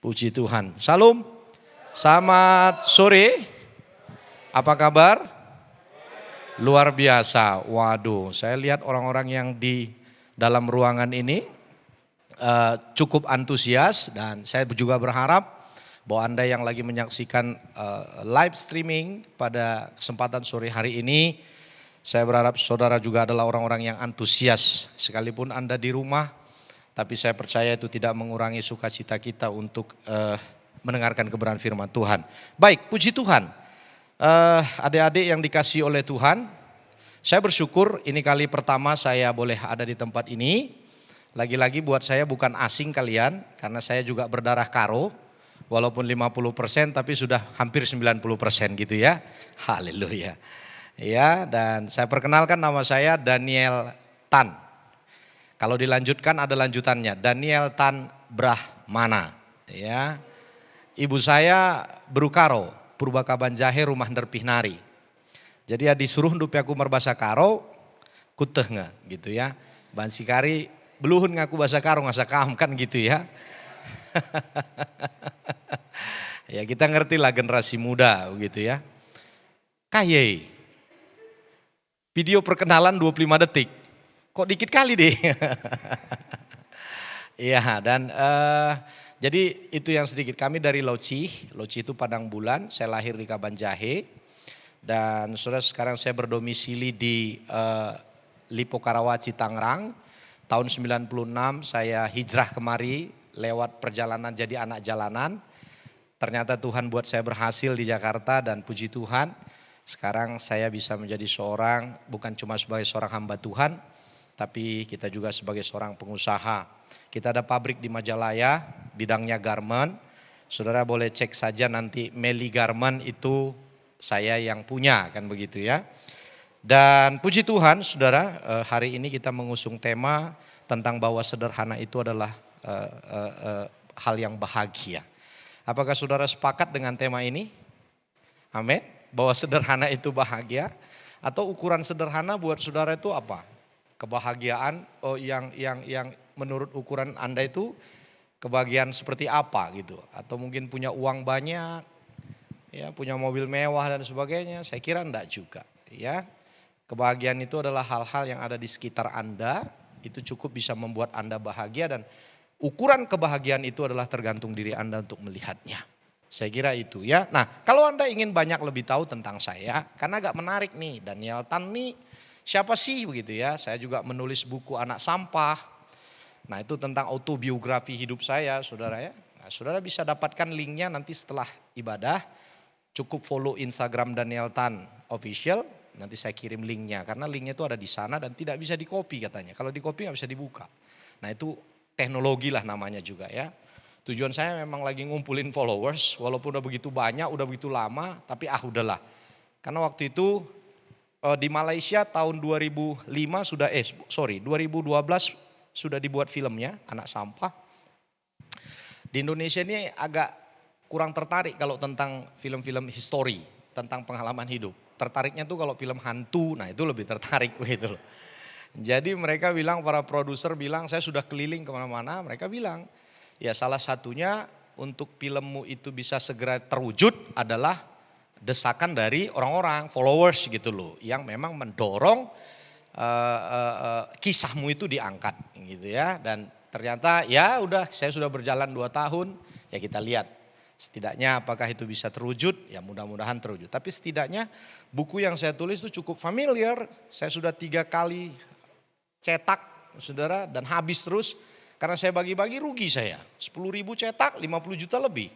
Puji Tuhan. Salam. Selamat sore. Apa kabar? Luar biasa. Waduh, saya lihat orang-orang yang di dalam ruangan ini cukup antusias dan saya juga berharap bahwa Anda yang lagi menyaksikan live streaming pada kesempatan sore hari ini, saya berharap saudara juga adalah orang-orang yang antusias. Sekalipun Anda di rumah, tapi saya percaya itu tidak mengurangi sukacita kita untuk mendengarkan kebenaran firman Tuhan. Baik, puji Tuhan. Adik-adik yang dikasihi oleh Tuhan, saya bersyukur ini kali pertama saya boleh ada di tempat ini. Lagi-lagi buat saya bukan asing kalian, karena saya juga berdarah Karo, walaupun 50% tapi sudah hampir 90% gitu ya. Haleluya. Ya, dan saya perkenalkan nama saya Daniel Tan. Kalau dilanjutkan ada lanjutannya, Daniel Tan Brahmana. Ya, ibu saya Berukaro, Purbakaban Jahe Rumah Nderpihnari. Jadi ya disuruh ndupi aku merbahasa Karo, kuteh nggak gitu ya. Bansikari beluhun ngaku bahasa Karo ngasa kam kan gitu ya. Ya kita ngerti lah generasi muda gitu ya. Kaye, video perkenalan 25 detik. Kok dikit kali deh. Iya dan jadi itu yang sedikit. Kami dari Loci itu Padang Bulan, saya lahir di Kaban Jahe. Dan saudara sekarang saya berdomisili di Lipo Karawaci Tangerang. Tahun 96 saya hijrah kemari lewat perjalanan jadi anak jalanan. Ternyata Tuhan buat saya berhasil di Jakarta dan puji Tuhan. Sekarang saya bisa menjadi seorang, bukan cuma sebagai seorang hamba Tuhan, tapi kita juga sebagai seorang pengusaha. Kita ada pabrik di Majalaya, bidangnya garment. Saudara boleh cek saja nanti Meli Garment itu saya yang punya kan begitu ya. Dan puji Tuhan saudara, hari ini kita mengusung tema tentang bahwa sederhana itu adalah hal yang bahagia. Apakah saudara sepakat dengan tema ini? Amin. Bahwa sederhana itu bahagia. Atau ukuran sederhana buat saudara itu apa? Kebahagiaan yang menurut ukuran Anda itu kebahagiaan seperti apa gitu. Atau mungkin punya uang banyak, ya punya mobil mewah dan sebagainya. Saya kira enggak juga ya. Kebahagiaan itu adalah hal-hal yang ada di sekitar Anda, itu cukup bisa membuat Anda bahagia dan ukuran kebahagiaan itu adalah tergantung diri Anda untuk melihatnya. Saya kira itu ya. Nah kalau Anda ingin banyak lebih tahu tentang saya, karena agak menarik nih, Daniel Tan nih siapa sih begitu ya. Saya juga menulis buku Anak Sampah. Nah itu tentang autobiografi hidup saya saudara ya. Nah, saudara bisa dapatkan linknya nanti setelah ibadah. Cukup follow Instagram Daniel Tan Official. Nanti saya kirim linknya karena linknya itu ada di sana dan tidak bisa di copy katanya. Kalau di copy nggak bisa dibuka. Nah itu teknologi lah namanya juga ya. Tujuan saya memang lagi ngumpulin followers walaupun udah begitu banyak, udah begitu lama. Tapi udahlah. Karena waktu itu di Malaysia tahun 2005 2012 sudah dibuat filmnya Anak Sampah. Di Indonesia ini agak kurang tertarik kalau tentang film-film history, tentang pengalaman hidup. Tertariknya tuh kalau film hantu, nah itu lebih tertarik begitu loh. Jadi mereka bilang, para produser bilang, saya sudah keliling kemana-mana, mereka bilang, ya salah satunya untuk filmmu itu bisa segera terwujud adalah desakan dari orang-orang, followers gitu loh, yang memang mendorong kisahmu itu diangkat gitu ya. Dan ternyata ya udah saya sudah berjalan 2 tahun, ya kita lihat. Setidaknya apakah itu bisa terwujud? Ya mudah-mudahan terwujud. Tapi setidaknya buku yang saya tulis itu cukup familiar. Saya sudah 3 kali cetak saudara dan habis terus. Karena saya bagi-bagi rugi saya. 10.000 cetak 50 juta lebih.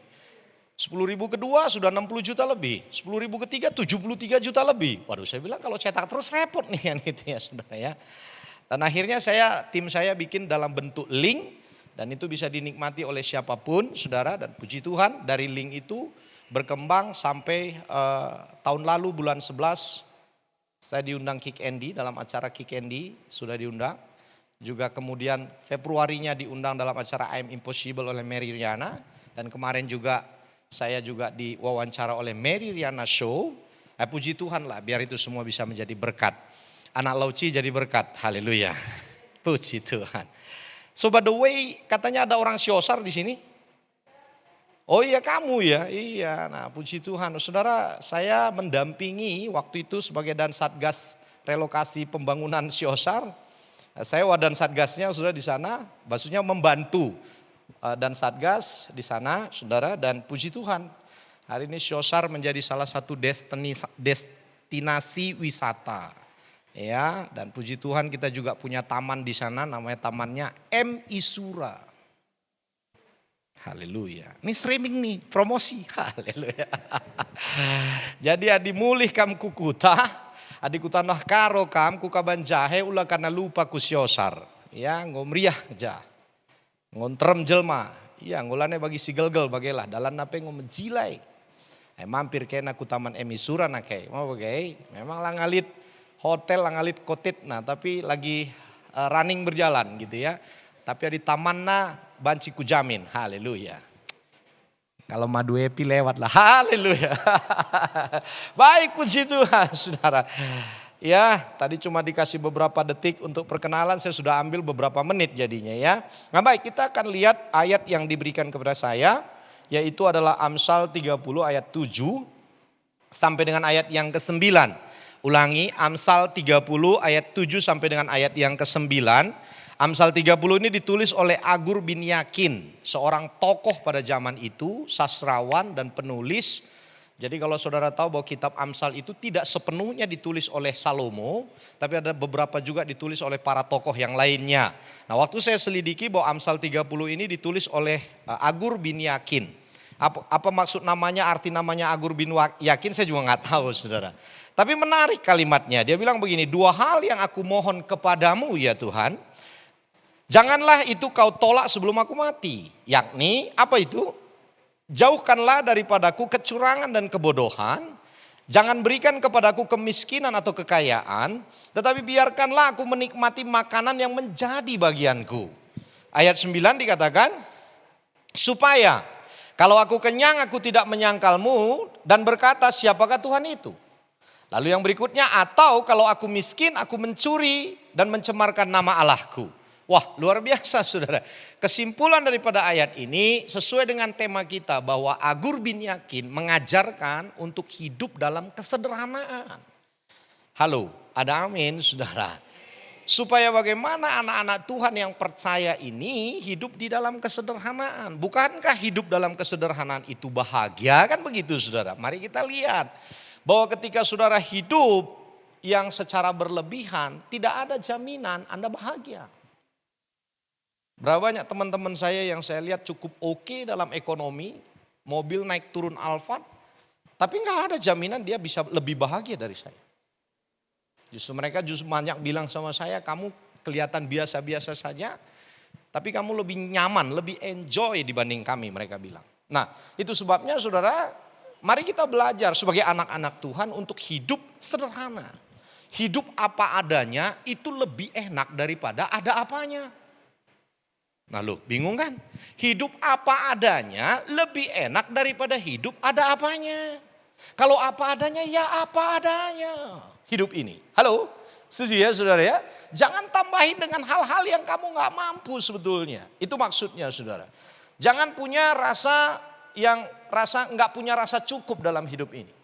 10.000 kedua sudah 60 juta lebih. 10.000 ketiga 73 juta lebih. Waduh saya bilang kalau cetak terus repot nih kan itu ya saudara ya. Dan akhirnya tim saya bikin dalam bentuk link. Dan itu bisa dinikmati oleh siapapun saudara dan puji Tuhan dari link itu berkembang sampai tahun lalu bulan 11 saya diundang Kick Andy dalam acara Kick Andy sudah diundang. Juga kemudian Februarinya diundang dalam acara I'm Impossible oleh Mary Riana. Dan kemarin juga saya juga diwawancara oleh Mary Riana Show. Puji Tuhan lah biar itu semua bisa menjadi berkat. Anak Lauci jadi berkat, haleluya. Puji Tuhan. So by the way, katanya ada orang Siosar di sini. Oh iya kamu ya, iya. Nah puji Tuhan, saudara saya mendampingi waktu itu sebagai dan satgas relokasi pembangunan Syosar. Saya wadan satgasnya sudah di sana, maksudnya membantu dan satgas di sana, saudara. Dan puji Tuhan, hari ini Syosar menjadi salah satu destinasi wisata. Ya, dan puji Tuhan kita juga punya taman di sana, namanya tamannya M Isura. Haleluya. Ini streaming nih, promosi. Haleluya. Jadi adi mulih kam kukuta, adi kutanah karo kam kukaban jahe ulah karena lupa kusyosar. Ya ngomriah ja. Ngontrem jelma. Ya ngulane bagi si gelgel bagelah dalan nape ngomjilai. Mampir kena ku taman emisura nakai. Mau bagai? Memang langalit hotel, langalit kotit nah tapi lagi running berjalan gitu ya. Tapi di taman na banci ku jamin, haleluya. Kalau madu epi lewat lah, haleluya. Baik puji Tuhan saudara. Ya tadi cuma dikasih beberapa detik untuk perkenalan, saya sudah ambil beberapa menit jadinya ya. Nah baik kita akan lihat ayat yang diberikan kepada saya. Yaitu adalah Amsal 30 ayat 7 sampai dengan ayat yang ke-9. Ulangi Amsal 30 ayat 7 sampai dengan ayat yang ke-9. Amsal 30 ini ditulis oleh Agur bin Yakin, seorang tokoh pada zaman itu, sastrawan dan penulis. Jadi kalau saudara tahu bahwa kitab Amsal itu tidak sepenuhnya ditulis oleh Salomo, tapi ada beberapa juga ditulis oleh para tokoh yang lainnya. Nah waktu saya selidiki bahwa Amsal 30 ini ditulis oleh Agur bin Yakin. Apa maksud namanya, arti namanya Agur bin Yakin saya juga nggak tahu saudara. Tapi menarik kalimatnya, dia bilang begini, 2 hal yang aku mohon kepadamu ya Tuhan. Janganlah itu kau tolak sebelum aku mati. Yakni apa itu? Jauhkanlah daripadaku kecurangan dan kebodohan. Jangan berikan kepadaku kemiskinan atau kekayaan. Tetapi biarkanlah aku menikmati makanan yang menjadi bagianku. Ayat 9 dikatakan. Supaya kalau aku kenyang aku tidak menyangkalmu. Dan berkata siapakah Tuhan itu? Lalu yang berikutnya, atau kalau aku miskin aku mencuri dan mencemarkan nama Allahku. Wah luar biasa saudara. Kesimpulan daripada ayat ini sesuai dengan tema kita bahwa Agur bin Yakin mengajarkan untuk hidup dalam kesederhanaan. Halo, ada amin saudara. Supaya bagaimana anak-anak Tuhan yang percaya ini hidup di dalam kesederhanaan. Bukankah hidup dalam kesederhanaan itu bahagia? Kan begitu saudara. Mari kita lihat bahwa ketika saudara hidup yang secara berlebihan tidak ada jaminan Anda bahagia. Berapa banyak teman-teman saya yang saya lihat cukup oke dalam ekonomi, mobil naik turun Alphard, tapi nggak ada jaminan dia bisa lebih bahagia dari saya. Justru mereka banyak bilang sama saya, kamu kelihatan biasa-biasa saja, tapi kamu lebih nyaman, lebih enjoy dibanding kami, mereka bilang. Nah itu sebabnya saudara, mari kita belajar sebagai anak-anak Tuhan untuk hidup sederhana. Hidup apa adanya itu lebih enak daripada ada apanya. Nah lu bingung kan? Hidup apa adanya lebih enak daripada hidup ada apanya. Kalau apa adanya ya apa adanya. Hidup ini. Halo? Setuju ya saudara ya? Jangan tambahin dengan hal-hal yang kamu gak mampu sebetulnya. Itu maksudnya saudara. Jangan punya rasa yang gak punya rasa cukup dalam hidup ini.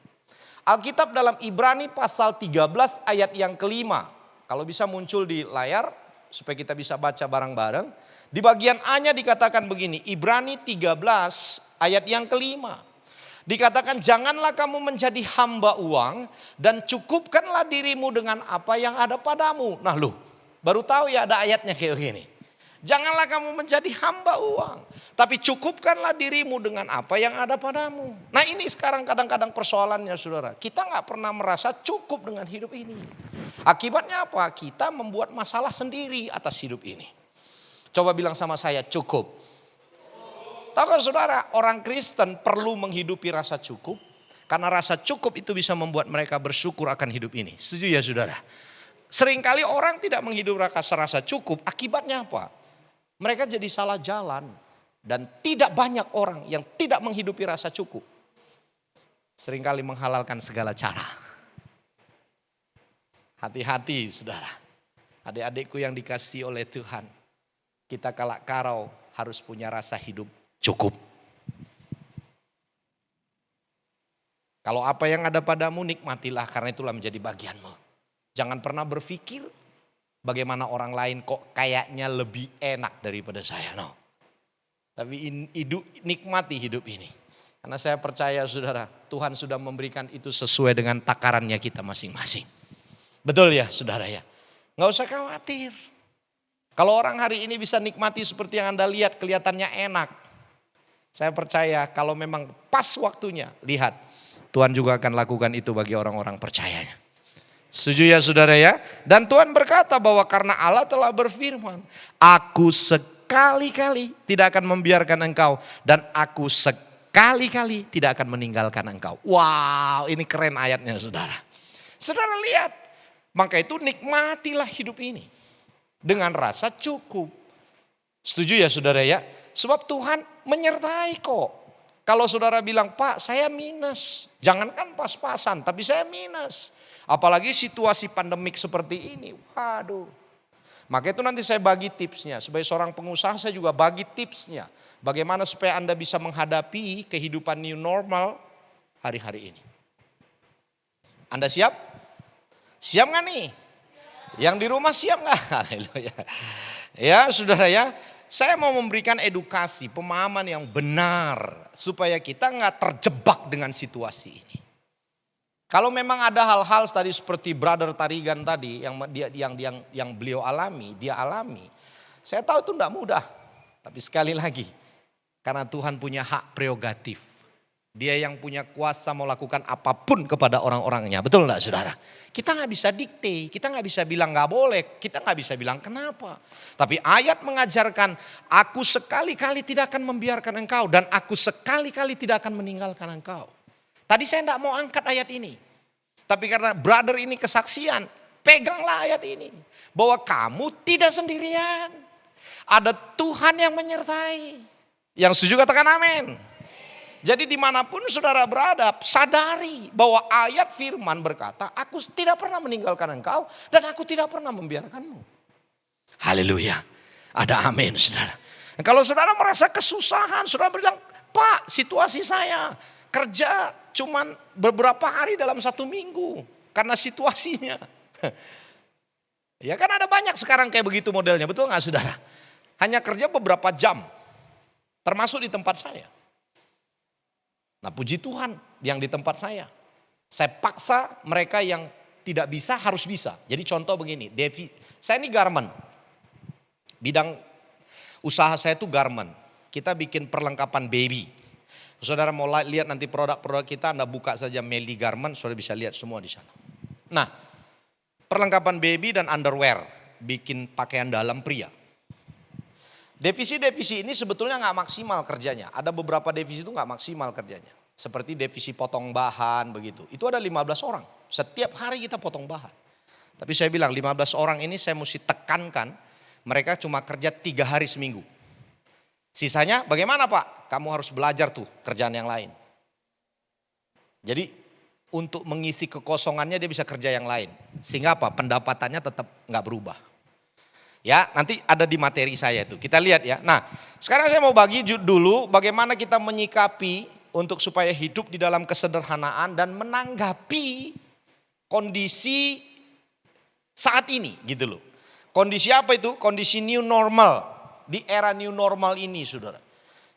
Alkitab dalam Ibrani pasal 13 ayat yang kelima. Kalau bisa muncul di layar supaya kita bisa baca bareng-bareng. Di bagian A-nya dikatakan begini, Ibrani 13 ayat yang kelima. Dikatakan janganlah kamu menjadi hamba uang dan cukupkanlah dirimu dengan apa yang ada padamu. Nah lu baru tahu ya ada ayatnya kayak gini. Janganlah kamu menjadi hamba uang, tapi cukupkanlah dirimu dengan apa yang ada padamu. Nah ini sekarang kadang-kadang persoalannya saudara. Kita gak pernah merasa cukup dengan hidup ini. Akibatnya apa? Kita membuat masalah sendiri atas hidup ini. Coba bilang sama saya cukup. Tahukah saudara, orang Kristen perlu menghidupi rasa cukup. Karena rasa cukup itu bisa membuat mereka bersyukur akan hidup ini. Setuju ya saudara? Seringkali orang tidak menghidupi rasa cukup, akibatnya apa? Mereka jadi salah jalan. Dan tidak banyak orang yang tidak menghidupi rasa cukup. Seringkali menghalalkan segala cara. Hati-hati saudara. Adik-adikku yang dikasihi oleh Tuhan. Kita kalak karau harus punya rasa hidup cukup. Kalau apa yang ada padamu nikmatilah karena itulah menjadi bagianmu. Jangan pernah berpikir bagaimana orang lain kok kayaknya lebih enak daripada saya. No. Tapi nikmati hidup ini. Karena saya percaya saudara, Tuhan sudah memberikan itu sesuai dengan takarannya kita masing-masing. Betul ya saudara ya. Gak usah khawatir. Kalau orang hari ini bisa nikmati seperti yang Anda lihat kelihatannya enak. Saya percaya kalau memang pas waktunya, lihat. Tuhan juga akan lakukan itu bagi orang-orang percayanya. Setuju ya saudara ya? Dan Tuhan berkata bahwa karena Allah telah berfirman, aku sekali-kali tidak akan membiarkan engkau dan aku sekali-kali tidak akan meninggalkan engkau. Wow, ini keren ayatnya saudara. Saudara lihat, maka itu nikmatilah hidup ini dengan rasa cukup. Setuju ya saudara ya? Sebab Tuhan menyertai kok. Kalau saudara bilang, Pak saya minus, jangankan pas-pasan tapi saya minus. Apalagi situasi pandemik seperti ini, waduh. Maka itu nanti saya bagi tipsnya, sebagai seorang pengusaha saya juga bagi tipsnya. Bagaimana supaya Anda bisa menghadapi kehidupan new normal hari-hari ini. Anda siap? Siap gak nih? Yang di rumah siap gak? Haleluya. Ya saudara ya. Saya mau memberikan edukasi, pemahaman yang benar supaya kita nggak terjebak dengan situasi ini. Kalau memang ada hal-hal tadi seperti Brother Tarigan tadi yang beliau alami, dia alami. Saya tahu itu tidak mudah, tapi sekali lagi karena Tuhan punya hak prerogatif. Dia yang punya kuasa mau lakukan apapun kepada orang-orangnya. Betul enggak saudara? Kita nggak bisa dikte, kita nggak bisa bilang nggak boleh, kita nggak bisa bilang kenapa. Tapi ayat mengajarkan, aku sekali-kali tidak akan membiarkan engkau dan aku sekali-kali tidak akan meninggalkan engkau. Tadi saya nggak mau angkat ayat ini. Tapi karena brother ini kesaksian, peganglah ayat ini. Bahwa kamu tidak sendirian. Ada Tuhan yang menyertai. Yang setuju katakan amin. Jadi dimanapun saudara berada, sadari bahwa ayat firman berkata, aku tidak pernah meninggalkan engkau dan aku tidak pernah membiarkanmu. Haleluya, ada amin saudara. Dan kalau saudara merasa kesusahan, saudara bilang, Pak situasi saya kerja cuman beberapa hari dalam 1 minggu karena situasinya. Ya kan ada banyak sekarang kayak begitu modelnya, betul gak saudara? Hanya kerja beberapa jam, termasuk di tempat saya. Nah puji Tuhan yang di tempat saya paksa mereka yang tidak bisa harus bisa. Jadi contoh begini, saya ini garment, bidang usaha saya itu garment. Kita bikin perlengkapan baby. Saudara mau lihat nanti produk-produk kita, Anda buka saja Melly Garment, saudara bisa lihat semua di sana. Nah perlengkapan baby dan underwear, bikin pakaian dalam pria. Divisi-divisi ini sebetulnya nggak maksimal kerjanya. Ada beberapa divisi itu nggak maksimal kerjanya. Seperti divisi potong bahan begitu. Itu ada 15 orang. Setiap hari kita potong bahan. Tapi saya bilang 15 orang ini saya mesti tekankan. Mereka cuma kerja 3 hari seminggu. Sisanya bagaimana Pak? Kamu harus belajar tuh kerjaan yang lain. Jadi untuk mengisi kekosongannya dia bisa kerja yang lain. Sehingga apa? Pendapatannya tetap nggak berubah. Ya, nanti ada di materi saya itu. Kita lihat ya. Nah, sekarang saya mau bagi dulu bagaimana kita menyikapi untuk supaya hidup di dalam kesederhanaan dan menanggapi kondisi saat ini gitu loh. Kondisi apa itu? Kondisi new normal. Di era new normal ini saudara.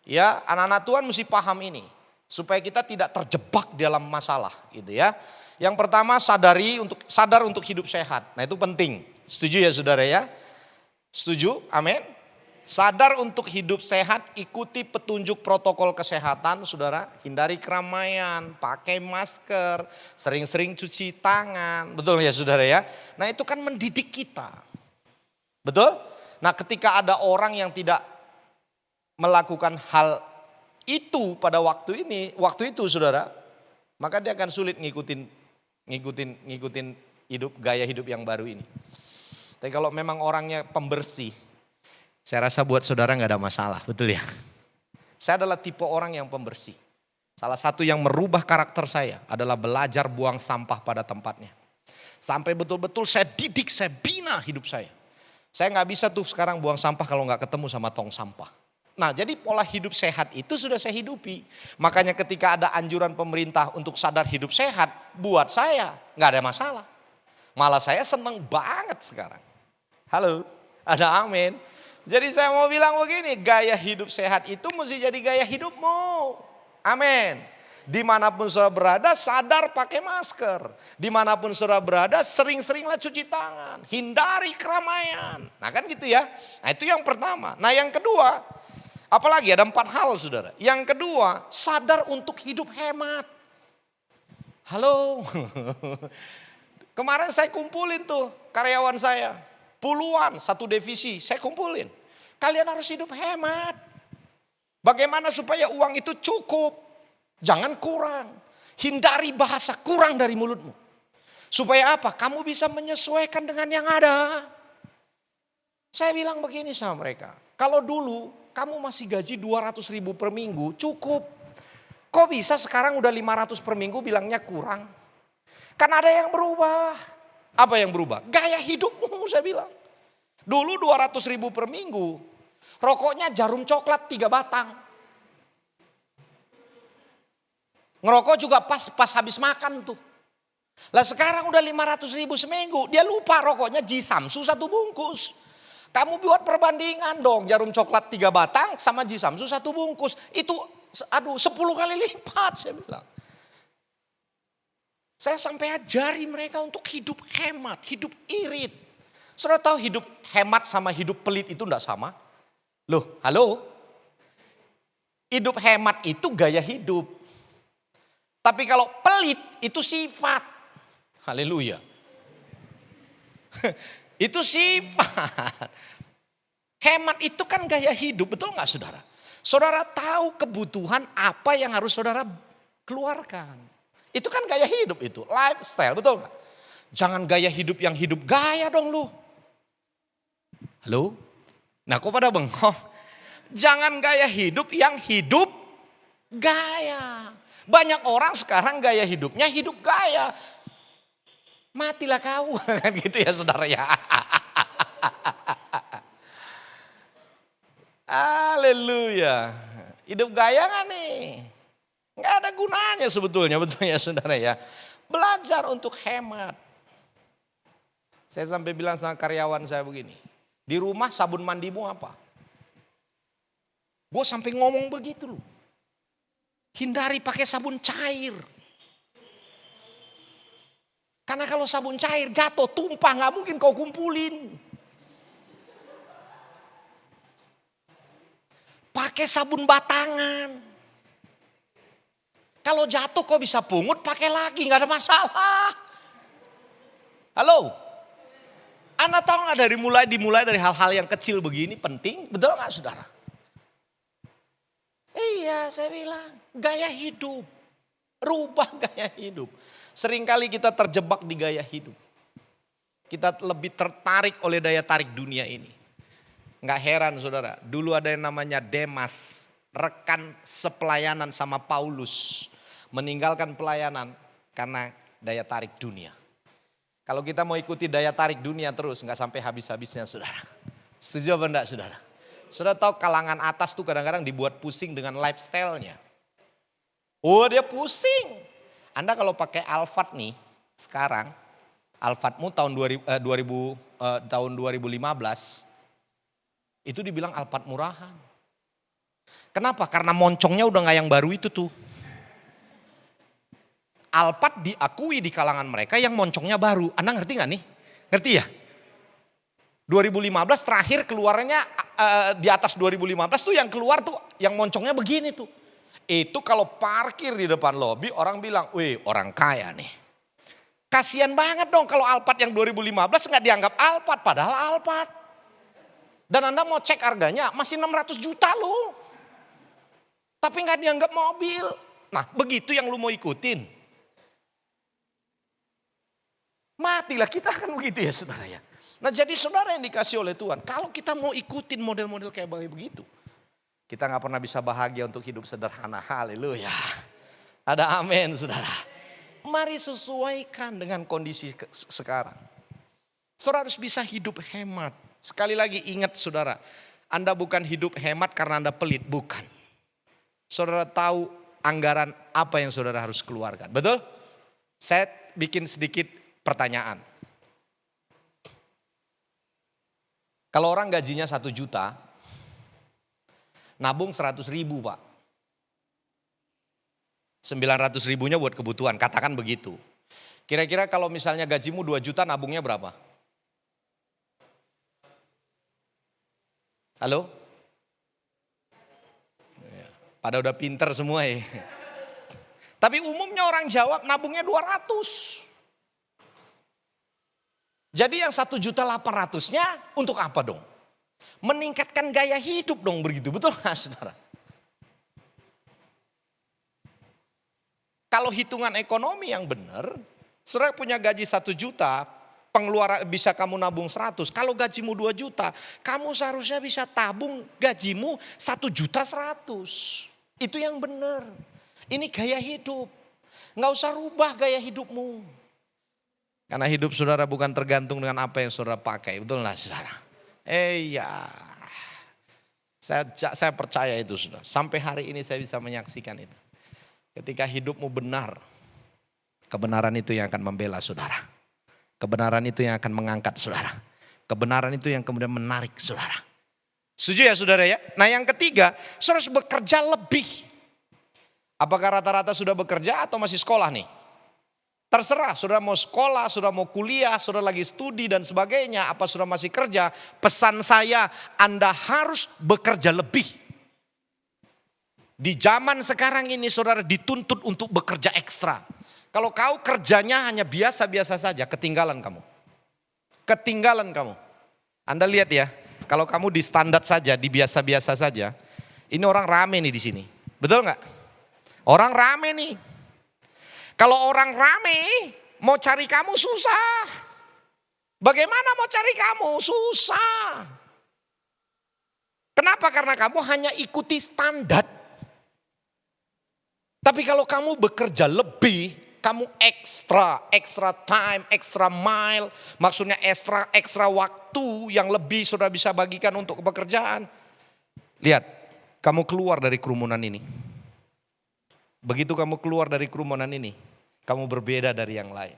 Ya, anak-anak Tuhan mesti paham ini. Supaya kita tidak terjebak dalam masalah gitu ya. Yang pertama sadar untuk hidup sehat. Nah itu penting. Setuju ya saudara ya? Setuju? Amin. Sadar untuk hidup sehat, ikuti petunjuk protokol kesehatan saudara. Hindari keramaian, pakai masker, sering-sering cuci tangan. Betul ya saudara ya? Nah itu kan mendidik kita. Betul? Nah ketika ada orang yang tidak melakukan hal itu pada waktu itu saudara. Maka dia akan sulit ngikutin gaya hidup yang baru ini. Tapi kalau memang orangnya pembersih, saya rasa buat saudara nggak ada masalah, betul ya? Saya adalah tipe orang yang pembersih. Salah satu yang merubah karakter saya adalah belajar buang sampah pada tempatnya. Sampai betul-betul saya didik, saya bina hidup saya. Saya nggak bisa tuh sekarang buang sampah kalau nggak ketemu sama tong sampah. Nah, jadi pola hidup sehat itu sudah saya hidupi. Makanya ketika ada anjuran pemerintah untuk sadar hidup sehat, buat saya nggak ada masalah. Malah saya senang banget sekarang. Halo, ada amin. Jadi saya mau bilang begini, gaya hidup sehat itu mesti jadi gaya hidupmu. Amin. Dimanapun saudara berada, sadar pakai masker. Dimanapun saudara berada, sering-seringlah cuci tangan. Hindari keramaian. Nah kan gitu ya. Nah itu yang pertama. Nah yang kedua, apalagi ada 4 hal saudara. Yang kedua, sadar untuk hidup hemat. Halo. Kemarin saya kumpulin tuh karyawan saya. Puluhan, satu divisi, saya kumpulin. Kalian harus hidup hemat. Bagaimana supaya uang itu cukup. Jangan kurang. Hindari bahasa kurang dari mulutmu. Supaya apa? Kamu bisa menyesuaikan dengan yang ada. Saya bilang begini sama mereka. Kalau dulu kamu masih gaji 200 ribu per minggu cukup. Kok bisa sekarang udah 500 per minggu bilangnya kurang? Kan ada yang berubah. Apa yang berubah? Gaya hidupmu saya bilang. Dulu 200 ribu per minggu. Rokoknya jarum coklat 3 batang. Ngerokok juga pas habis makan tuh. Lah sekarang udah 500 ribu seminggu. Dia lupa rokoknya Jisamsu 1 bungkus. Kamu buat perbandingan dong. Jarum coklat 3 batang sama Jisamsu 1 bungkus. Itu 10 kali lipat saya bilang. Saya sampai ajari mereka untuk hidup hemat, hidup irit. Saudara tahu hidup hemat sama hidup pelit itu enggak sama? Loh, halo? Hidup hemat itu gaya hidup. Tapi kalau pelit itu sifat. Haleluya. Itu sifat. Hemat itu kan gaya hidup, betul enggak saudara? Saudara tahu kebutuhan apa yang harus saudara keluarkan. Itu kan gaya hidup itu, lifestyle, betul gak? Jangan gaya hidup yang hidup gaya dong lu. Halo? Nah kok pada bengong? Jangan gaya hidup yang hidup gaya. Banyak orang sekarang gaya hidupnya hidup gaya. Matilah kau, kan gitu ya saudara ya. Haleluya. Hidup gaya gak nih? Nggak ada gunanya sebetulnya, betul ya saudara ya. Belajar untuk hemat. Saya sampai bilang sama karyawan saya begini. Di rumah sabun mandimu apa? Gue sampai ngomong begitu loh. Hindari pakai sabun cair. Karena kalau sabun cair jatuh, tumpah, nggak mungkin kau kumpulin. Pakai sabun batangan. Kalau jatuh kok bisa pungut, pakai lagi, nggak ada masalah. Halo, Anda tahu nggak dimulai dari hal-hal yang kecil begini penting, betul nggak saudara? Iya, saya bilang gaya hidup, rubah gaya hidup. Seringkali kita terjebak di gaya hidup. Kita lebih tertarik oleh daya tarik dunia ini. Nggak heran saudara, dulu ada yang namanya Demas, rekan sepelayanan sama Paulus. Meninggalkan pelayanan karena daya tarik dunia. Kalau kita mau ikuti daya tarik dunia terus nggak sampai habis-habisnya saudara. Setuju apa enggak saudara? Saudara tahu kalangan atas tuh kadang-kadang dibuat pusing dengan lifestyle-nya. Oh dia pusing. Anda kalau pakai Alphard nih sekarang, Alphardmu tahun 2015 itu dibilang Alphard murahan. Kenapa? Karena moncongnya udah nggak yang baru itu tuh. Alphard diakui di kalangan mereka yang moncongnya baru. Anda ngerti gak nih? Ngerti ya? 2015 terakhir keluarnya di atas 2015 tuh yang keluar tuh yang moncongnya begini tuh. Itu kalau parkir di depan lobi orang bilang, wih orang kaya nih. Kasian banget dong kalau Alphard yang 2015 gak dianggap Alphard padahal Alphard. Dan Anda mau cek harganya masih 600 juta loh. Tapi gak dianggap mobil. Nah begitu yang lu mau ikutin. Matilah kita kan begitu ya saudara ya. Nah jadi saudara yang dikasih oleh Tuhan. Kalau kita mau ikutin model-model kayak begitu. Kita gak pernah bisa bahagia untuk hidup sederhana. Haleluya. Ada amin saudara. Mari sesuaikan dengan kondisi sekarang. Saudara harus bisa hidup hemat. Sekali lagi ingat saudara. Anda bukan hidup hemat karena Anda pelit, bukan. Saudara tahu anggaran apa yang saudara harus keluarkan, betul? Saya bikin sedikit pertanyaan. Kalau orang gajinya 1 juta, nabung 100 ribu Pak. 900 ribunya buat kebutuhan, katakan begitu. Kira-kira kalau misalnya gajimu 2 juta, nabungnya berapa? Halo? Pada udah pinter semua ya. Tapi umumnya orang jawab nabungnya 200. Jadi yang 1.800.000-nya untuk apa dong? Meningkatkan gaya hidup dong begitu, betul nggak saudara? Kalau hitungan ekonomi yang benar, saudara punya gaji 1 juta, pengeluaran bisa kamu nabung 100. Kalau gajimu 2 juta, kamu seharusnya bisa tabung gajimu 1.100.000. Itu yang benar. Ini gaya hidup. Nggak usah rubah gaya hidupmu. Karena hidup saudara bukan tergantung dengan apa yang saudara pakai. Betul nggak saudara? Ya. Saya percaya itu saudara. Sampai hari ini saya bisa menyaksikan itu. Ketika hidupmu benar, kebenaran itu yang akan membela saudara. Kebenaran itu yang akan mengangkat saudara. Kebenaran itu yang kemudian menarik saudara. Setuju ya saudara ya? Nah yang ketiga, saudara harus bekerja lebih. Apakah rata-rata sudah bekerja atau masih sekolah nih? Terserah, saudara mau sekolah, saudara mau kuliah, saudara lagi studi dan sebagainya, apa saudara masih kerja. Pesan saya, Anda harus bekerja lebih. Di zaman sekarang ini saudara dituntut untuk bekerja ekstra. Kalau kau kerjanya hanya biasa-biasa saja, ketinggalan kamu. Ketinggalan kamu. Anda lihat ya, kalau kamu di standar saja, di biasa-biasa saja, ini orang rame nih di sini. Betul nggak? Orang rame nih. Kalau orang rame, mau cari kamu susah. Bagaimana mau cari kamu? Susah. Kenapa? Karena kamu hanya ikuti standar. Tapi kalau kamu bekerja lebih, kamu extra time, extra mile, maksudnya extra waktu yang lebih sudah bisa bagikan untuk pekerjaan. Lihat, kamu keluar dari kerumunan ini. Begitu kamu keluar dari kerumunan ini, kamu berbeda dari yang lain.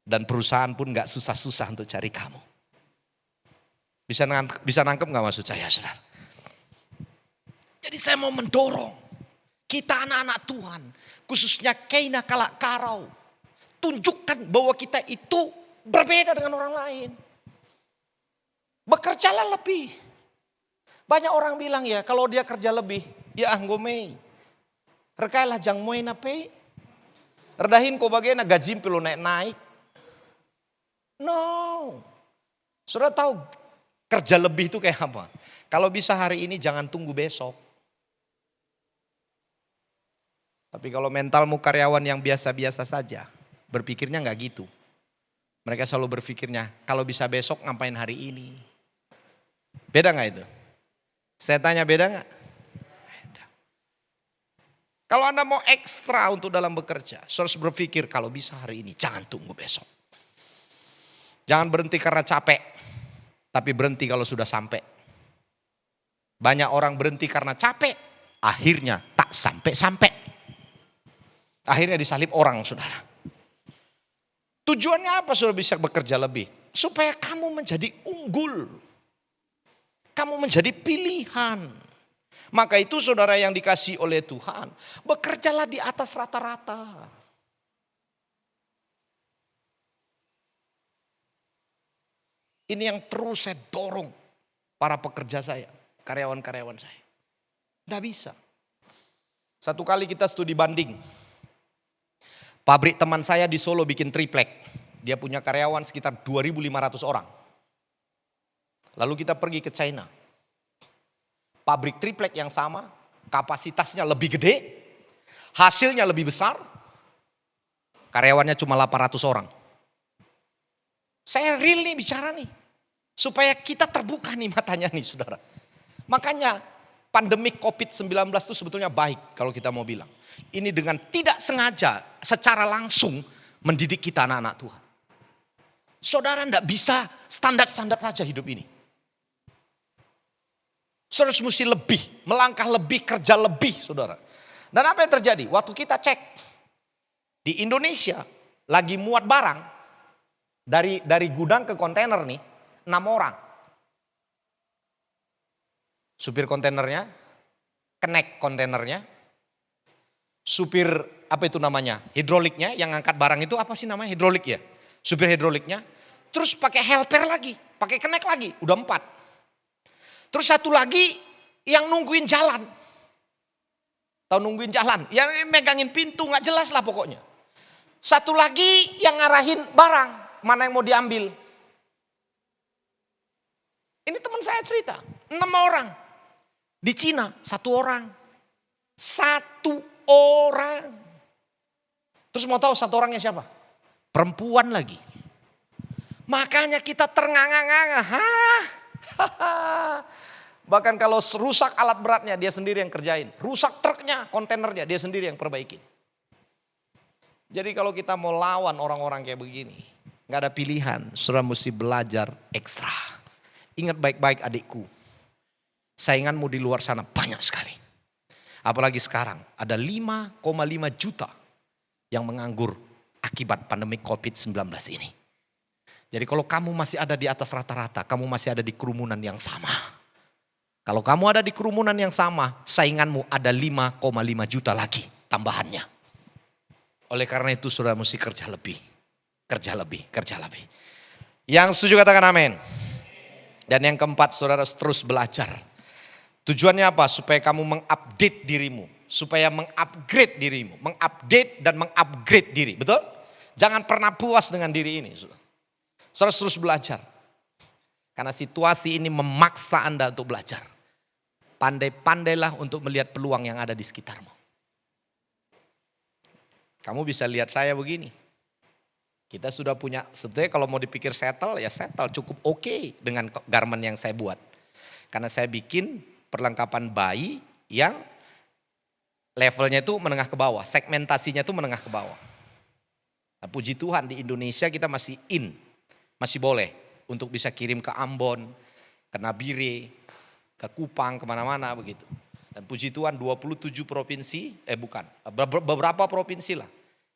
Dan perusahaan pun gak susah-susah untuk cari kamu. Bisa nangkep gak maksud saya, saudara? Jadi saya mau mendorong kita anak-anak Tuhan, khususnya Keina Kalak Karau, tunjukkan bahwa kita itu berbeda dengan orang lain. Bekerjalah lebih. Banyak orang bilang ya, kalau dia kerja lebih, ya anggomei. Rekailah jang moe nape. Redahin kau bagian gaji pilu naik-naik. No. Sudah tahu kerja lebih itu kayak apa? Kalau bisa hari ini jangan tunggu besok. Tapi kalau mentalmu karyawan yang biasa-biasa saja, berpikirnya nggak gitu. Mereka selalu berpikirnya, kalau bisa besok ngapain hari ini. Beda nggak itu? Saya tanya beda nggak? Beda. Kalau Anda mau ekstra untuk dalam bekerja, harus berpikir kalau bisa hari ini, jangan tunggu besok. Jangan berhenti karena capek, tapi berhenti kalau sudah sampai. Banyak orang berhenti karena capek, akhirnya tak sampai-sampai. Akhirnya disalib orang, saudara. Tujuannya apa saudara bisa bekerja lebih? Supaya kamu menjadi unggul. Kamu menjadi pilihan. Maka itu saudara yang dikasih oleh Tuhan, bekerjalah di atas rata-rata. Ini yang terus saya dorong para pekerja saya, karyawan-karyawan saya. Tidak bisa. Satu kali kita studi banding. Pabrik teman saya di Solo bikin triplek. Dia punya karyawan sekitar 2.500 orang. Lalu kita pergi ke China. Pabrik triplek yang sama, kapasitasnya lebih gede, hasilnya lebih besar, karyawannya cuma 800 orang. Saya real nih bicara nih, supaya kita terbuka nih matanya nih saudara. Makanya pandemi COVID-19 itu sebetulnya baik kalau kita mau bilang. Ini dengan tidak sengaja secara langsung mendidik kita anak-anak Tuhan. Saudara enggak bisa standar-standar saja hidup ini. Saudara mesti lebih, melangkah lebih, kerja lebih saudara. Dan apa yang terjadi? Waktu kita cek di Indonesia lagi muat barang dari gudang ke kontainer nih 6 orang. Supir kontainernya, kenek kontainernya, supir apa itu namanya, hidroliknya yang angkat barang itu apa sih namanya, hidrolik ya. Supir hidroliknya, terus pakai helper lagi, pakai kenek lagi, udah 4. Terus satu lagi yang nungguin jalan. Tahu nungguin jalan, yang megangin pintu nggak jelas lah pokoknya. Satu lagi yang ngarahin barang, mana yang mau diambil. Ini teman saya cerita, 6 orang. Di Cina 1 orang. 1 orang. Terus mau tahu 1 orangnya siapa? Perempuan lagi. Makanya kita ternganga-nganga. Bahkan kalau rusak alat beratnya dia sendiri yang kerjain. Rusak truknya, kontainernya dia sendiri yang perbaikin. Jadi kalau kita mau lawan orang-orang kayak begini, gak ada pilihan, saudara mesti belajar ekstra. Ingat baik-baik adikku, sainganmu di luar sana banyak sekali. Apalagi sekarang ada 5,5 juta yang menganggur akibat pandemi COVID-19 ini. Jadi kalau kamu masih ada di atas rata-rata, kamu masih ada di kerumunan yang sama. Kalau kamu ada di kerumunan yang sama, sainganmu ada 5,5 juta lagi tambahannya. Oleh karena itu saudara mesti kerja lebih. Kerja lebih, kerja lebih. Yang setuju katakan amin. Dan yang keempat saudara terus belajar. Tujuannya apa? Supaya kamu mengupdate dirimu. Supaya mengupgrade dirimu. Mengupdate dan mengupgrade diri. Betul? Jangan pernah puas dengan diri ini. Saudara terus belajar. Karena situasi ini memaksa Anda untuk belajar. Pandai-pandailah untuk melihat peluang yang ada di sekitarmu. Kamu bisa lihat saya begini. Kita sudah punya, sebetulnya kalau mau dipikir settle, ya settle cukup oke dengan garment yang saya buat. Karena saya bikin perlengkapan bayi yang levelnya itu menengah ke bawah, segmentasinya itu menengah ke bawah. Nah, puji Tuhan di Indonesia kita masih masih boleh untuk bisa kirim ke Ambon, ke Nabire, ke Kupang, kemana-mana begitu. Dan puji Tuhan 27 provinsi, beberapa provinsi lah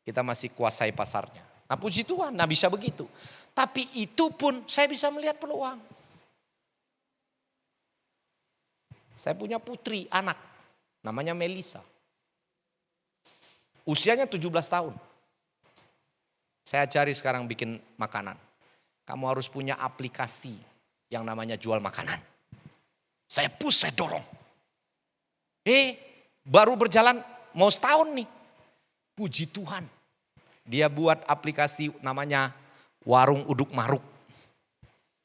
kita masih kuasai pasarnya. Nah puji Tuhan, nah bisa begitu. Tapi itu pun saya bisa melihat peluang. Saya punya putri, anak, namanya Melisa. Usianya 17 tahun. Saya cari sekarang bikin makanan. Kamu harus punya aplikasi yang namanya jual makanan. Saya push, saya dorong. Baru berjalan mau setahun nih. Puji Tuhan. Dia buat aplikasi namanya Warung Uduk Maruk.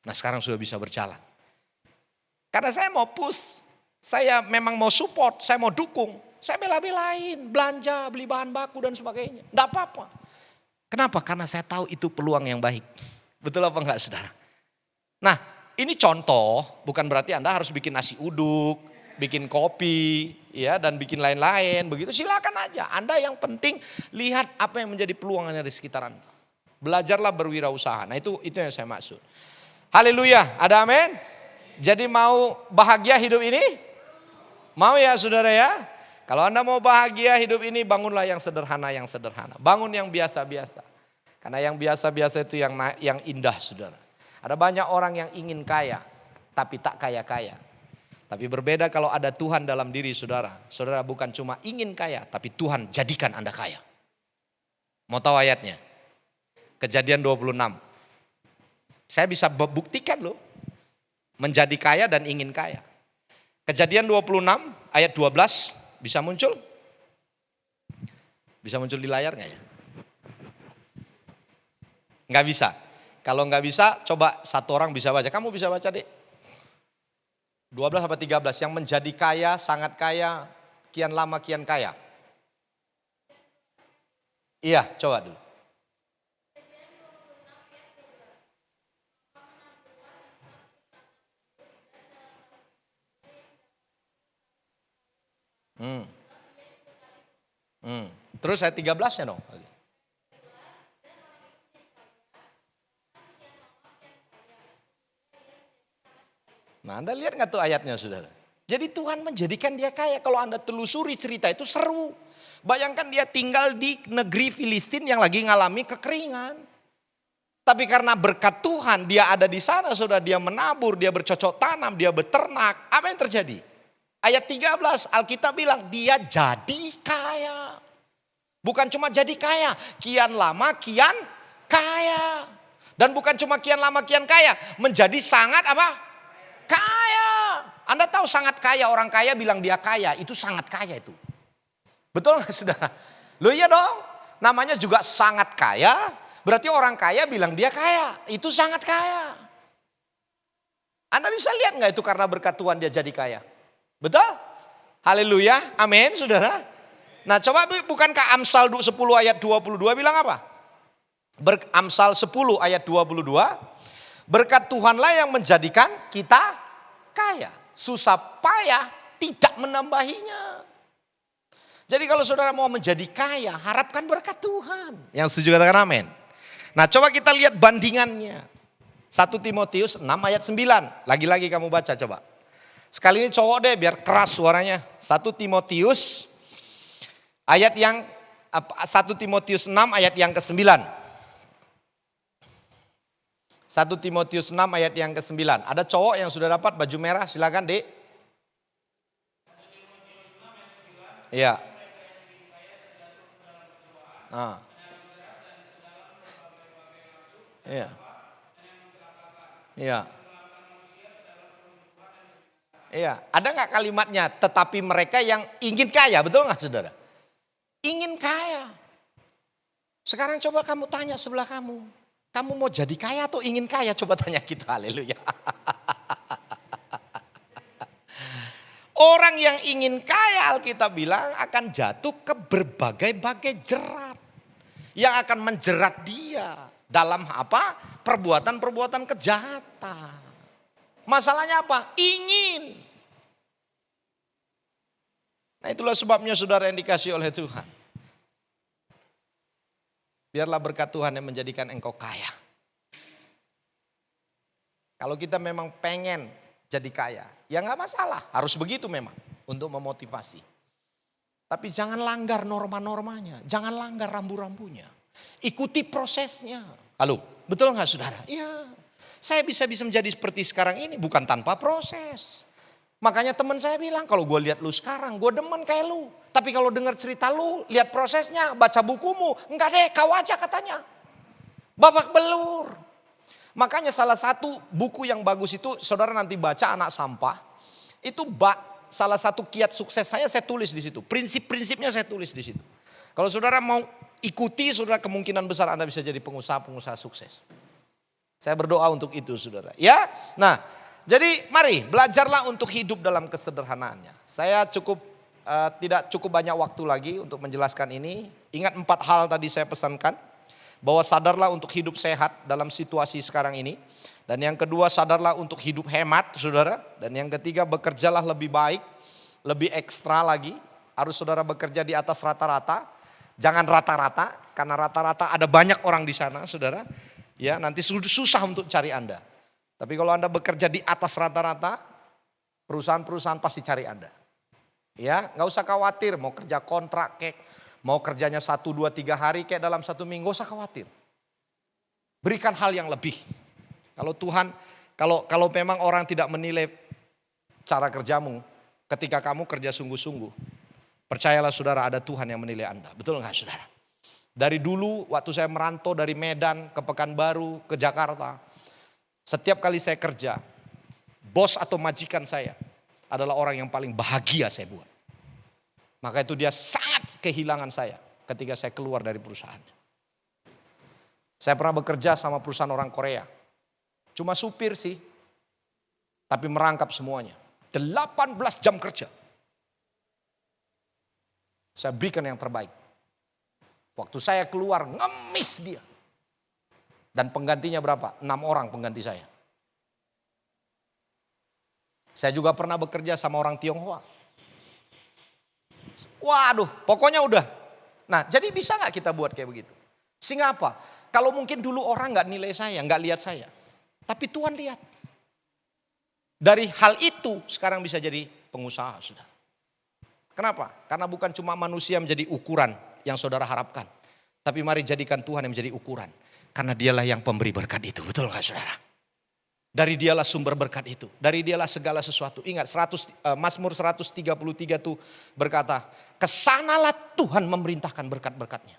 Nah sekarang sudah bisa berjalan. Karena saya mau push. Saya memang mau support, saya mau dukung. Saya bela-belain, belanja, beli bahan baku dan sebagainya. Enggak apa-apa. Kenapa? Karena saya tahu itu peluang yang baik. Betul apa enggak saudara? Nah ini contoh, bukan berarti Anda harus bikin nasi uduk, bikin kopi, ya dan bikin lain-lain. Begitu silakan aja. Anda yang penting lihat apa yang menjadi peluang yang ada di sekitar Anda. Belajarlah berwirausaha. Nah itu yang saya maksud. Haleluya, ada amin? Jadi mau bahagia hidup ini? Mau ya saudara ya? Kalau Anda mau bahagia hidup ini, bangunlah yang sederhana. Bangun yang biasa-biasa. Karena yang biasa-biasa itu yang indah saudara. Ada banyak orang yang ingin kaya, tapi tak kaya-kaya. Tapi berbeda kalau ada Tuhan dalam diri saudara. Saudara bukan cuma ingin kaya, tapi Tuhan jadikan Anda kaya. Mau tahu ayatnya? Kejadian 26. Saya bisa buktikan loh. Menjadi kaya dan ingin kaya. Kejadian 26 ayat 12 bisa muncul? Bisa muncul di layar nggak ya? Nggak bisa. Kalau nggak bisa coba satu orang bisa baca. Kamu bisa baca deh. 12 sampai 13 yang menjadi kaya, sangat kaya, kian lama kian kaya. Iya coba dulu. Terus ayat 13-nya dong. Nah Anda lihat nggak tuh ayatnya saudara? Jadi Tuhan menjadikan dia kaya. Kalau Anda telusuri cerita itu seru. Bayangkan dia tinggal di negeri Filistin yang lagi ngalami kekeringan. Tapi karena berkat Tuhan dia ada di sana, saudara, dia menabur, dia bercocok tanam, dia beternak. Apa yang terjadi? Ayat 13 Alkitab bilang dia jadi kaya. Bukan cuma jadi kaya, kian lama kian kaya. Dan bukan cuma kian lama kian kaya, menjadi sangat apa? Kaya. Anda tahu sangat kaya, orang kaya bilang dia kaya, itu sangat kaya itu. Betul gak saudara? Loh iya dong, namanya juga sangat kaya, berarti orang kaya bilang dia kaya, itu sangat kaya. Anda bisa lihat gak itu karena berkat Tuhan dia jadi kaya? Betul? Haleluya, amin saudara. Nah coba bukankah Amsal 10 ayat 22 bilang apa? Amsal 10 ayat 22, berkat Tuhanlah yang menjadikan kita kaya. Susah payah tidak menambahinya. Jadi kalau saudara mau menjadi kaya, harapkan berkat Tuhan. Yang setuju katakan amin. Nah coba kita lihat bandingannya. 1 Timotius 6 ayat 9. Lagi-lagi kamu baca coba. Sekali ini cowok deh biar keras suaranya. 1 Timotius ayat yang 1 Timotius 6 ayat yang ke-9. 1 Timotius 6 ayat yang ke-9. Ada cowok yang sudah dapat baju merah, silakan Dek. Iya. Ah. Iya. Iya. Iya. Ada nggak kalimatnya? Tetapi mereka yang ingin kaya, betul nggak saudara? Ingin kaya. Sekarang coba kamu tanya sebelah kamu. Kamu mau jadi kaya atau ingin kaya? Coba tanya gitu, haleluya. Orang yang ingin kaya Alkitab bilang akan jatuh ke berbagai-bagai jerat. Yang akan menjerat dia dalam apa? Perbuatan-perbuatan kejahatan. Masalahnya apa? Ingin. Nah itulah sebabnya saudara yang dikasih oleh Tuhan. Biarlah berkat Tuhan yang menjadikan engkau kaya. Kalau kita memang pengen jadi kaya, ya gak masalah. Harus begitu memang untuk memotivasi. Tapi jangan langgar norma-normanya. Jangan langgar rambu-rambunya. Ikuti prosesnya. Halo, betul gak saudara? Iya. Saya bisa menjadi seperti sekarang ini bukan tanpa proses. Makanya teman saya bilang, kalau gue lihat lu sekarang, gue demen kayak lu. Tapi kalau dengar cerita lu, lihat prosesnya, baca bukumu. Enggak deh, kau aja katanya. Babak belur. Makanya salah satu buku yang bagus itu, saudara nanti baca Anak Sampah. Itu salah satu kiat sukses saya tulis di situ. Prinsip-prinsipnya saya tulis di situ. Kalau saudara mau ikuti, saudara kemungkinan besar Anda bisa jadi pengusaha-pengusaha sukses. Saya berdoa untuk itu saudara. Ya, nah jadi mari belajarlah untuk hidup dalam kesederhanaannya. Saya tidak cukup banyak waktu lagi untuk menjelaskan ini. Ingat 4 hal tadi saya pesankan. Bahwa sadarlah untuk hidup sehat dalam situasi sekarang ini. Dan yang kedua sadarlah untuk hidup hemat saudara. Dan yang ketiga bekerjalah lebih baik, lebih ekstra lagi. Harus saudara bekerja di atas rata-rata. Jangan rata-rata, karena rata-rata ada banyak orang di sana saudara. Ya nanti susah untuk cari Anda. Tapi kalau Anda bekerja di atas rata-rata, perusahaan-perusahaan pasti cari Anda. Ya, nggak usah khawatir mau kerja kontrak kek, mau kerjanya 1, 2, 3 hari kayak dalam 1 minggu, nggak usah khawatir. Berikan hal yang lebih. Kalau Tuhan, kalau memang orang tidak menilai cara kerjamu, ketika kamu kerja sungguh-sungguh, percayalah saudara ada Tuhan yang menilai Anda. Betul nggak saudara? Dari dulu waktu saya merantau dari Medan ke Pekanbaru ke Jakarta, setiap kali saya kerja, bos atau majikan saya adalah orang yang paling bahagia saya buat. Maka itu dia sangat kehilangan saya ketika saya keluar dari perusahaan. Saya pernah bekerja sama perusahaan orang Korea. Cuma supir sih, tapi merangkap semuanya. 18 jam kerja. Saya berikan yang terbaik. Waktu saya keluar ngemis dia. Dan penggantinya berapa? 6 orang pengganti saya. Saya juga pernah bekerja sama orang Tionghoa. Waduh, pokoknya udah. Nah, jadi bisa gak kita buat kayak begitu? Sehingga apa? Kalau mungkin dulu orang gak nilai saya, gak lihat saya. Tapi Tuhan lihat. Dari hal itu sekarang bisa jadi pengusaha, saudara. Kenapa? Karena bukan cuma manusia menjadi ukuran yang saudara harapkan. Tapi mari jadikan Tuhan yang menjadi ukuran. Karena dialah yang pemberi berkat itu. Betul gak saudara? Dari dialah sumber berkat itu. Dari dialah segala sesuatu. Ingat Mazmur 133 itu berkata, kesanalah Tuhan memerintahkan berkat-berkatnya.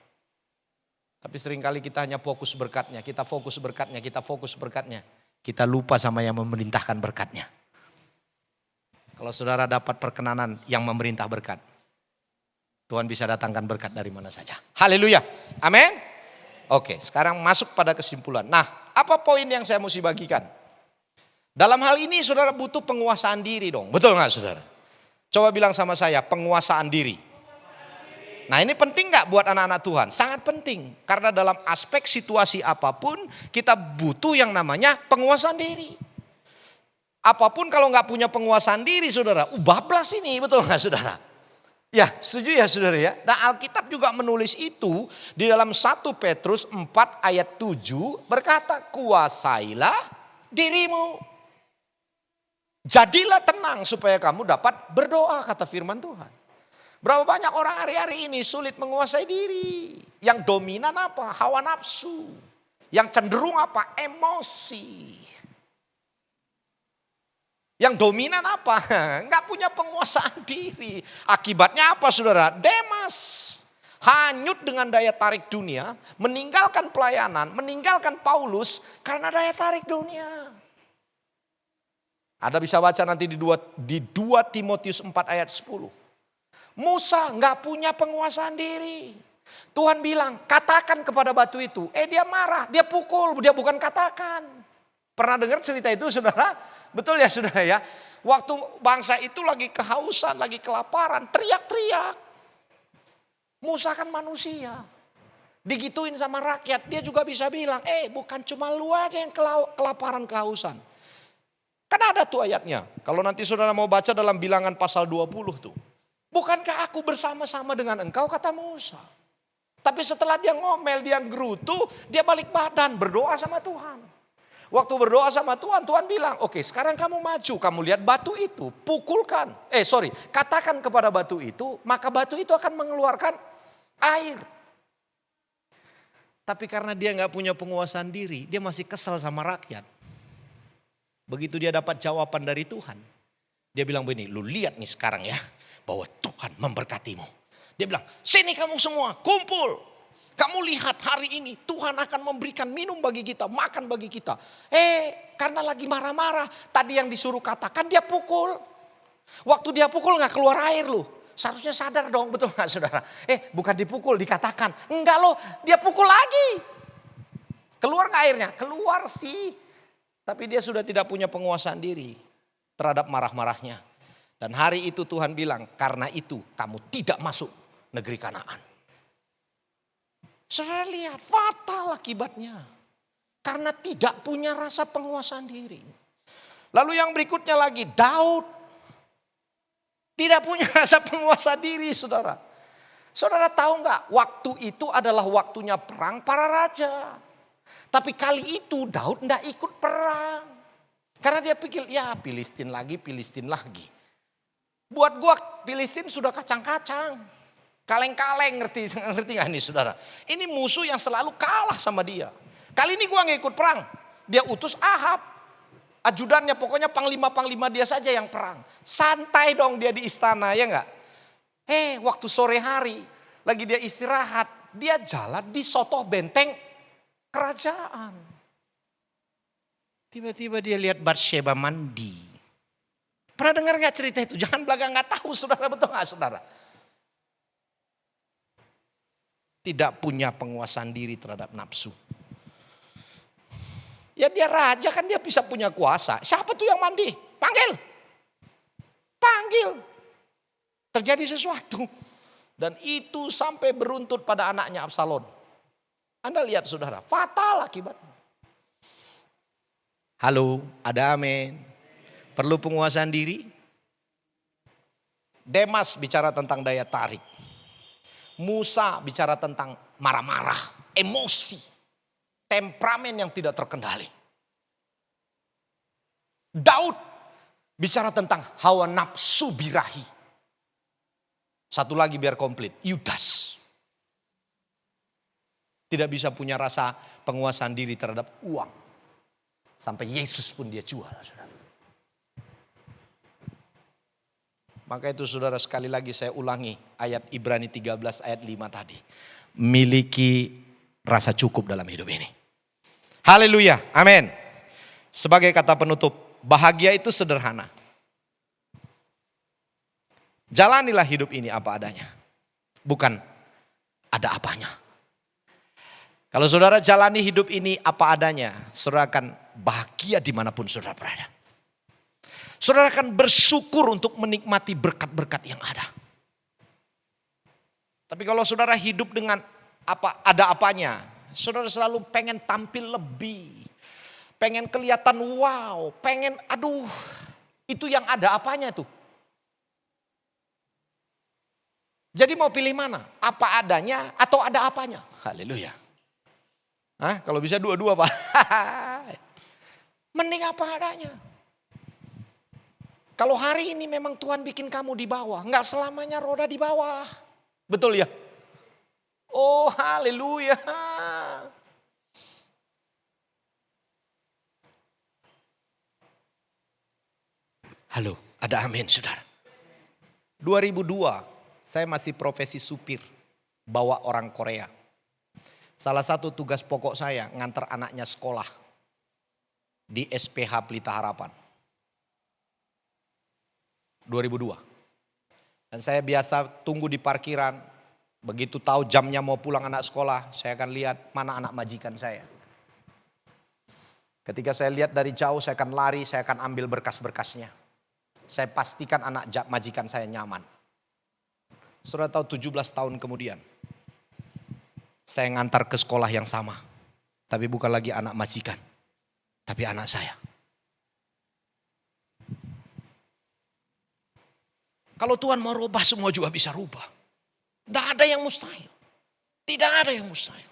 Tapi seringkali kita hanya fokus berkatnya. Kita fokus berkatnya. Kita fokus berkatnya. Kita lupa sama yang memerintahkan berkatnya. Kalau saudara dapat perkenanan yang memerintah berkat, Tuhan bisa datangkan berkat dari mana saja. Haleluya. Amin. Oke, sekarang masuk pada kesimpulan. Nah, apa poin yang saya mesti bagikan? Dalam hal ini saudara butuh penguasaan diri dong. Betul gak saudara? Coba bilang sama saya, penguasaan diri. Nah ini penting gak buat anak-anak Tuhan? Sangat penting. Karena dalam aspek situasi apapun kita butuh yang namanya penguasaan diri. Apapun kalau gak punya penguasaan diri saudara, bablas ini, betul gak saudara? Ya setuju ya saudara ya. Nah Alkitab juga menulis itu di dalam 1 Petrus 4 ayat 7 berkata, kuasailah dirimu. Jadilah tenang supaya kamu dapat berdoa, kata firman Tuhan. Berapa banyak orang hari-hari ini sulit menguasai diri. Yang dominan apa? Hawa nafsu. Yang cenderung apa? Emosi. Yang dominan apa? Enggak punya penguasaan diri. Akibatnya apa saudara? Demas. Hanyut dengan daya tarik dunia. Meninggalkan pelayanan. Meninggalkan Paulus karena daya tarik dunia. Anda bisa baca nanti di 2 Timotius 4 ayat 10. Musa enggak punya penguasaan diri. Tuhan bilang katakan kepada batu itu. Dia marah, dia pukul, dia bukan katakan. Pernah dengar cerita itu saudara? Betul ya saudara ya. Waktu bangsa itu lagi kehausan, lagi kelaparan, teriak-teriak. Musa kan manusia. Digituin sama rakyat, dia juga bisa bilang, bukan cuma lu aja yang kelaparan kehausan. Kan ada tuh ayatnya. Kalau nanti saudara mau baca dalam Bilangan pasal 20 tuh. Bukankah aku bersama-sama dengan engkau, kata Musa. Tapi setelah dia ngomel, dia gerutu, dia balik badan berdoa sama Tuhan. Waktu berdoa sama Tuhan, Tuhan bilang, oke sekarang kamu maju, kamu lihat batu itu, pukulkan. Katakan kepada batu itu, maka batu itu akan mengeluarkan air. Tapi karena dia gak punya penguasaan diri, dia masih kesal sama rakyat. Begitu dia dapat jawaban dari Tuhan, dia bilang begini, lu lihat nih sekarang ya, bahwa Tuhan memberkatimu. Dia bilang, sini kamu semua, kumpul. Kamu lihat hari ini Tuhan akan memberikan minum bagi kita, makan bagi kita. Karena lagi marah-marah, tadi yang disuruh katakan dia pukul. Waktu dia pukul gak keluar air loh. Seharusnya sadar dong, betul gak saudara? Bukan dipukul, dikatakan. Enggak loh, dia pukul lagi. Keluar gak airnya? Keluar sih. Tapi dia sudah tidak punya penguasaan diri terhadap marah-marahnya. Dan hari itu Tuhan bilang, karena itu kamu tidak masuk negeri Kanaan. Saudara lihat, fatal akibatnya. Karena tidak punya rasa penguasaan diri. Lalu yang berikutnya lagi, Daud. Tidak punya rasa penguasaan diri saudara. Saudara tahu nggak, waktu itu adalah waktunya perang para raja. Tapi kali itu Daud enggak ikut perang. Karena dia pikir, ya Filistin lagi. Buat gua Filistin sudah kacang-kacang. Kaleng-kaleng, ngerti gak nih saudara? Ini musuh yang selalu kalah sama dia. Kali ini gua gak ikut perang. Dia utus Ahab. Ajudannya pokoknya panglima-panglima dia saja yang perang. Santai dong dia di istana ya enggak? Waktu sore hari lagi dia istirahat. Dia jalan di sotoh benteng kerajaan. Tiba-tiba dia lihat Batsheba mandi. Pernah dengar gak cerita itu? Jangan belakang gak tahu saudara, betul gak saudara? Tidak punya penguasaan diri terhadap nafsu. Ya dia raja kan dia bisa punya kuasa. Siapa tuh yang mandi? Panggil. Terjadi sesuatu. Dan itu sampai beruntut pada anaknya Absalom. Anda lihat saudara, fatal akibatnya. Halo, ada amin. Perlu penguasaan diri? Demas bicara tentang daya tarik. Musa bicara tentang marah-marah, emosi, temperamen yang tidak terkendali. Daud Bicara tentang hawa nafsu birahi. Satu lagi biar komplit, Yudas. Tidak bisa punya rasa penguasaan diri terhadap uang. Sampai Yesus pun dia jual. Maka itu saudara, sekali lagi saya ulangi ayat Ibrani 13 ayat 5 tadi. Miliki rasa cukup dalam hidup ini. Haleluya, amin. Sebagai kata penutup, bahagia itu sederhana. Jalanilah hidup ini apa adanya. Bukan ada apanya. Kalau saudara jalani hidup ini apa adanya, saudara akan bahagia dimanapun saudara berada. Saudara akan bersyukur untuk menikmati berkat-berkat yang ada. Tapi kalau saudara hidup dengan ada apanya, saudara selalu pengen tampil lebih. Pengen kelihatan wow, pengen itu yang ada apanya tuh. Jadi mau pilih mana? Apa adanya atau ada apanya? Haleluya. Kalau bisa dua-dua Pak. Mending apa adanya. Kalau hari ini memang Tuhan bikin kamu di bawah, enggak selamanya roda di bawah. Betul ya? Oh haleluya. Halo, ada amin saudara. 2002 saya masih profesi supir, bawa orang Korea. Salah satu tugas pokok saya ngantar anaknya sekolah di SPH Pelita Harapan. 2002. Dan saya biasa tunggu di parkiran. Begitu tahu jamnya mau pulang anak sekolah, saya akan lihat mana anak majikan saya. Ketika saya lihat dari jauh, saya akan lari, saya akan ambil berkas-berkasnya. Saya pastikan anak majikan saya nyaman. Saudara tahu 17 tahun kemudian, saya ngantar ke sekolah yang sama. Tapi bukan lagi anak majikan, tapi anak saya. Kalau Tuhan mau rubah, semua juga bisa rubah. Tidak ada yang mustahil. Tidak ada yang mustahil.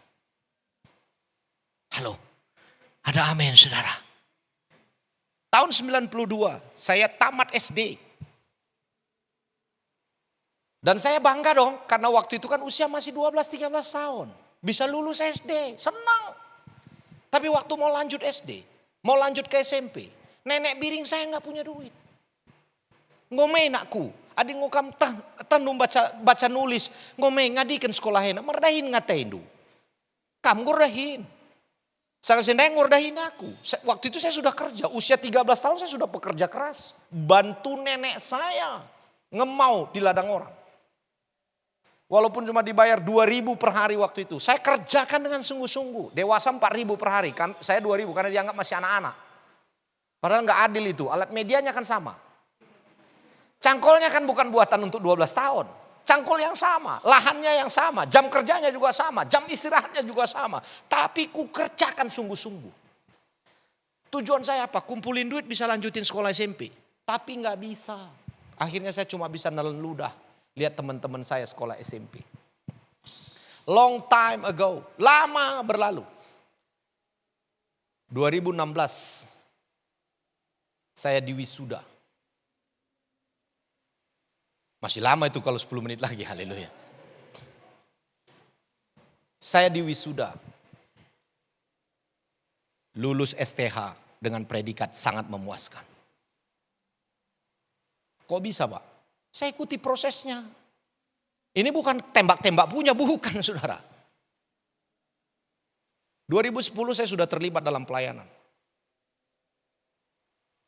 Halo, ada amin saudara. Tahun 92 saya tamat SD. Dan saya bangga dong, karena waktu itu kan usia masih 12-13 tahun. Bisa lulus SD, senang. Tapi waktu mau lanjut SD, mau lanjut ke SMP, nenek biring saya nggak punya duit. Ngomei nakku, adik ngukam tanum baca nulis, ngomei ngadikan sekolah enak, merdahin ngatendu. Kamu ngurdahin. Saya sendiri ngurdahin aku. Waktu itu saya sudah kerja, usia 13 tahun saya sudah pekerja keras. Bantu nenek saya ngemau di ladang orang. Walaupun cuma dibayar 2.000 per hari waktu itu. Saya kerjakan dengan sungguh-sungguh. Dewasa 4.000 per hari. Saya 2.000 karena dianggap masih anak-anak. Padahal nggak adil itu. Alat medianya kan sama. Cangkolnya kan bukan buatan untuk 12 tahun. Cangkol yang sama. Lahannya yang sama. Jam kerjanya juga sama. Jam istirahatnya juga sama. Tapi ku kerjakan sungguh-sungguh. Tujuan saya apa? Kumpulin duit bisa lanjutin sekolah SMP. Tapi nggak bisa. Akhirnya saya cuma bisa nelen ludah. Lihat teman-teman saya sekolah SMP. Long time ago. Lama berlalu. 2016. Saya diwisuda. Masih lama itu kalau 10 menit lagi. Haleluya. Saya diwisuda. Lulus STH dengan predikat sangat memuaskan. Kok bisa Pak? Saya ikuti prosesnya. Ini bukan tembak-tembak punya, bukan saudara. 2010 saya sudah terlibat dalam pelayanan.